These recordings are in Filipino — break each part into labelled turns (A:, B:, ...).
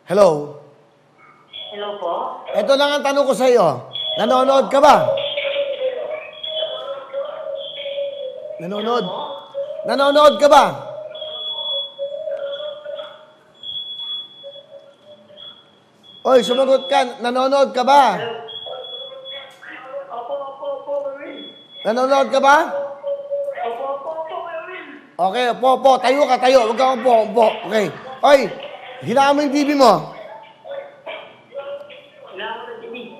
A: Hello?
B: Hello po?
A: Ito lang ang tanong ko sa iyo. Nanonood ka ba? Nanonood? Nanonood ka ba? Oy, sumagot ka. Nanonood ka ba?
B: Opo, Will.
A: Nanonood ka ba?
B: Opo, Will.
A: Okay, po. Tayo ka, tayo. Huwag kang po. Okay. Oy, hinaan mo yung TV mo.
B: Kailangan ng TV.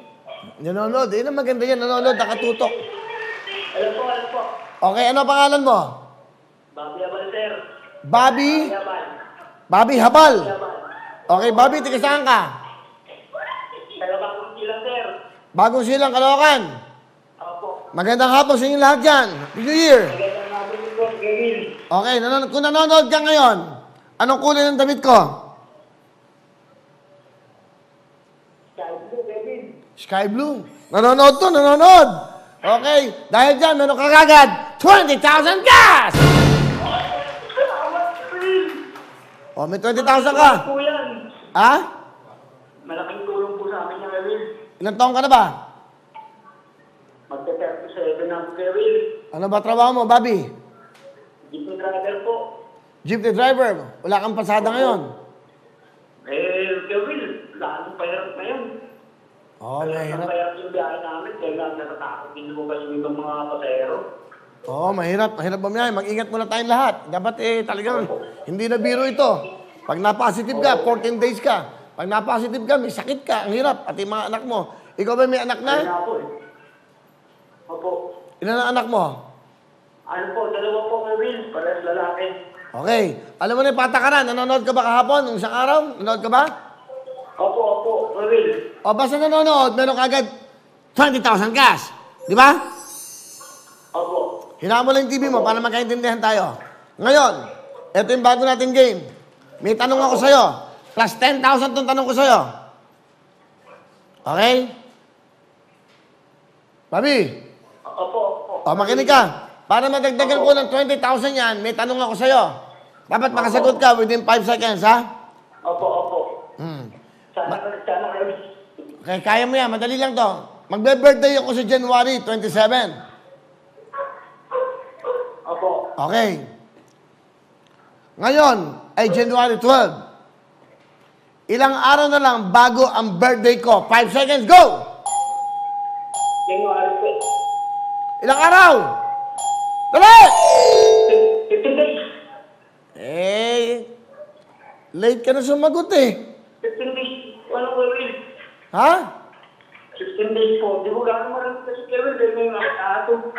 A: Nanonood. Yun ang maganda yan. Nanonood, nakatutok.
B: Alam po.
A: Okay, ano pangalan mo?
B: Bobby Abal, sir.
A: Bobby?
B: Abal.
A: Bobby Habal.
B: Abal.
A: Okay, Bobby, tiga saan ka?
B: Talabang sila, sir.
A: Bagong Silang, Caloocan.
B: Opo.
A: Magandang hapon sa inyo lahat dyan. Happy New Year.
B: Magandang namin po, Will.
A: Okay, kung nanonood ka ngayon, anong kulay ng damit ko? Sky blue. Nanonood to, nanonood. Okay, dahil dyan, meron ka kagad 20,000 cash!
B: Salamat, Will.
A: O, may 20,000 ka.
B: Po yan.
A: Ha?
B: Malaking tulong po sa amin yan, Will.
A: Ilang taong ka na ba?
B: Magka-37 na po, Will.
A: Ano ba trabaho mo, Bobby?
B: Jeepney driver po.
A: Jeepney driver. Wala kang pasada ngayon.
B: Will, lalong pahirap na yun.
A: Oo, mahirap.
B: Pahirap yung biyahe namin, kaya natatakot din po kasi yung mga pasahero.
A: Oo, mahirap. Mahirap bumiyahe. Mag-ingat muna tayong lahat. Dapat talagang hindi na biro ito. Pag na-positive ka, 14 days ka. Pag na-positive ka, may sakit ka. Ang hirap. At yung mga anak mo. Ikaw ba may anak na?
B: Ayun nga po eh. Opo.
A: Ilan ang anak mo?
B: Ano po, dalawa po kay Will, parehas lalaki.
A: Okay. Alam mo na yung patakaran. Nanonood ka ba kahapon? Nung isang araw? Nanonood ka ba?
B: Opo, kay Will.
A: O basta nanonood, meron ka agad 20,000 cash. Di ba?
B: Opo.
A: Hinaan mo lang yung TV mo para magkaintindihan tayo. Ngayon, ito yung bago nating game. May tanong ako sa'yo. Plus 10,000 itong tanong ko sa'yo. Okay? Bobby,
B: Opo.
A: o makinig ka. Para madagdagan ko ng 20,000 yan, may tanong ako sa'yo. Dapat makasagot ka within 5 seconds, ha?
B: Opo. Sana kayo.
A: Okay, kaya mo yan. Madali lang to. Magbe-birthday ako sa January 27.
B: Opo.
A: Okay. Ngayon ay January 12. Ilang araw na lang bago ang birthday ko. 5 seconds, go!
B: January po.
A: Ilang araw? Dali!
B: 15 days.
A: Late ka na sumagot eh.
B: 15 days. Ano po, Will?
A: Ha?
B: 16 days po. Di mo gano'n marami kasi kay Will, dahil may mga ato.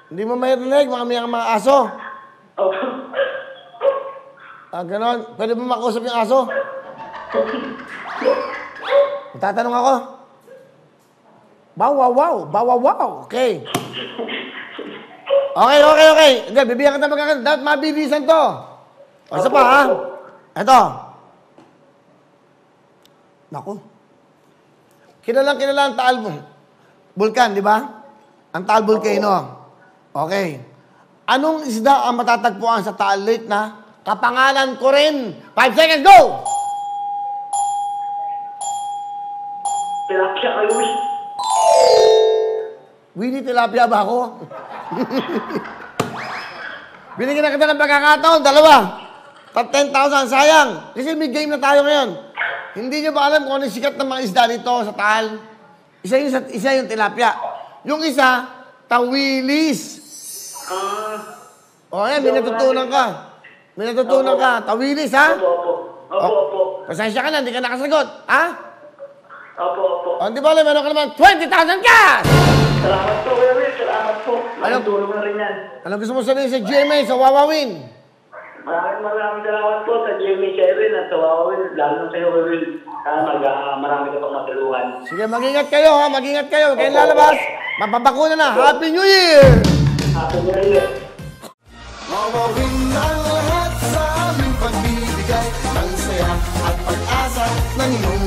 A: Hindi mo marinig, mga aso.
B: Opo.
A: Ganon. Pwede mo makausap yung aso? Tatanong ako. Wow. Okay. Okay. Hindi, bibigyan ka na magkakaroon. Dapat mabibisan to. O, isa pa, ha? Ito. Naku. Kilalang Taal Vulcan, di ba? Ang Taal Volcano. Okay. Anong isda ang matatagpuan sa Taal Lake na kapangalan ko rin? 5 seconds, go!
B: Tilapia kayo, Will.
A: Winnie, tilapia ba ako? Binigyan na kita ng pagkakataon, dalawa. Top 10,000, sayang. Kasi may game na tayo ngayon. Hindi nyo ba alam kung ano yung sikat ng mga isda dito sa Taal? Isa yung tilapia. Yung isa, tawilis. O yan, may natutunan ka. Tawilis, ha?
B: Opo.
A: Pasensya ka na, hindi ka nakasagot. Ha?
B: Opo.
A: O, di ba alam, meron ka naman 20,000 cash!
B: Salamat po, Kuya Will. Salamat po.
A: Anong
B: tulong na rin yan.
A: Ano gusto mo sabihin sa GMA, sa Wawawin?
B: Maraming salamat po sa GMA Sharon at sa Wawawin. Lalo na sa'yo, Kuya Will. Marami ka pang matulungan.
A: Sige, mag-ingat kayo, ha? Mag-ingat kayo. Kayo lalabas. Mapapakuna na. Happy New Year!
B: Happy New Year.
A: Wawawin ang lahat sa aming pagbibigay ng saya at pag-asa ng iyong